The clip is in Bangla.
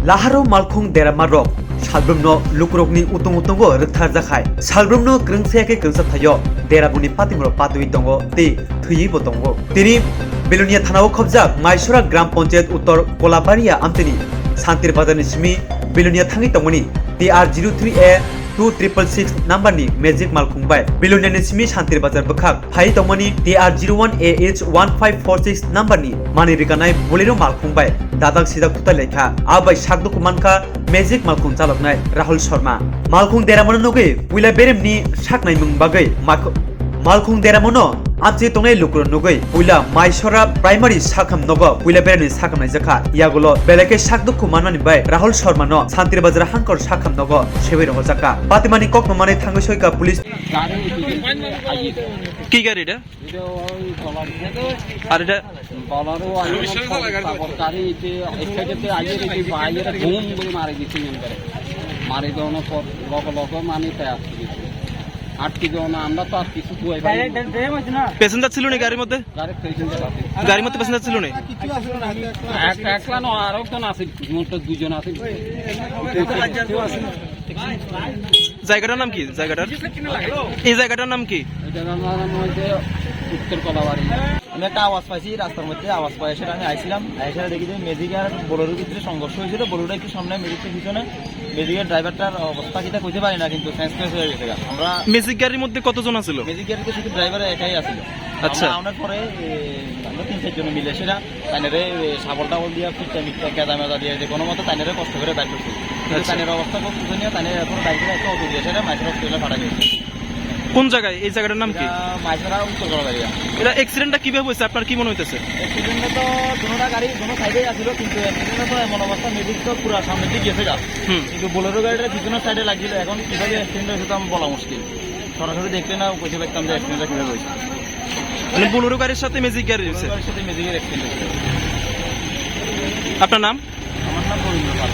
Laharo Malkhung Deramarok, Salbrumno, Lukrokni Utungutungo, Retarzakai, Salbrumno, Grungseke Gunsatayo, Derabuni Patimro Patuitongo, De, Tuyibotongo. Tini, Belunia Tanao Kobzak, Maishura Gram Ponjet Utor, Kolabaria Amtini, Santir Badanishmi, Belunia Tangitomoni, DR03A. 2666 number ni Magic Malkhung bai Belunia Nismi Shantir Bazar Bakak Pai Tomoni DR01AH 1546 number ni Mani Rikanai Bolero Malkhung bai Dadak Sidak Tuta Lekha Abai Shakdo Kumanka Magic Malkhung Chaloknai Rahul Sharma Malkhung Deramono Noge Wila Berem ni Shaknai Mung Bagai Malkhung Deramono Amche Tongai Lukro Nogai Wila Maishora Primary Shakam Nogo Wila Berem Shakam Naizaka Yagulo Beleke Shakdo Kumanani bai Rahul Sharma no Santir Bazar Hankor Shakam Nogo Shevir Hozaka Patimani Kok Mamane Tangosoika Police কি গাড়ি এটা আর এটা বলারও গাড়ি এতে আগে দেখি বাইরে ঘুম করে মারি দিচ্ছি করে মারি দেওয়ানোর পর লগ মানে আটকে দেওয়ানো আমরা তো আর কিছু প্যাসেঞ্জার ছিল না গাড়ির মধ্যে গাড়ির মধ্যে প্যাসেঞ্জার ছিল না একলা না আর একজন আছে মোট দুজন আছে জায়গাটার নাম কি এই জায়গাটার নাম কি উত্তর কলাবাড়ি আমি একটা আওয়াজ পাইছি রাস্তার মধ্যে আওয়াজ পাই এসে আমি আইছিলাম এসে দেখি যে ম্যাজিক আর বোলেরোর ভিতরে সংঘর্ষ হয়েছিল বোলেরোটা একটু সামনে ম্যাজিকের পিছনে ম্যাজিকের ড্রাইভারটার অবস্থা কিটা কইতে পারি না কিন্তু সেন্সলেস হয়ে গেছে আমরা ম্যাজিক গাড়ির মধ্যে কতজন আছিল ম্যাজিক গাড়িতে শুধু ড্রাইভার একাই আছিল আচ্ছা আনার পরে আমরা 3-4 জন মিলে সেটা তাইনারে সাবল টাবল দিয়া ফিটটা মিটটা কেদা মেদা দিয়ে যে কোনো মতো তাইনারে কষ্ট করে বাইর করছি তাইনের অবস্থা খুব শোচনীয় তাইনের এখন বাইরে একটা অটো দিয়ে সেটা মাইক্রো হসপিটালে পাঠা গেছে কোন জায়গায় এই জায়গাটার নাম কি মাইসরা উত্তর কলাবাড়িয়া এটা অ্যাক্সিডেন্টটা কিভাবে হয়েছে আপনার কি মনে হইতেছে অ্যাক্সিডেন্টে তো দুটোটা গাড়ি দুটো সাইডেই আছিল কিন্তু অ্যাক্সিডেন্টে তো এমন অবস্থা ম্যাজিক তো পুরো সামনের দিকে গেছে গা কিন্তু বোলেরো গাড়িটা পিছনের সাইডে লাগছিল এখন কিভাবে অ্যাক্সিডেন্ট হয়েছে তো আমি বলা মুশকিল সরাসরি দেখলে না কইতে পারতাম যে অ্যাক্সিডেন্টটা কিভাবে হয়েছে মানে বোলেরো গাড়ির সাথে ম্যাজিক গাড়ি হয়েছে গাড়ির সাথে ম্যাজিকের অ্যাক্সিডেন্ট হয়েছে আপনার নাম আমার নাম রবীন্দ্র পাল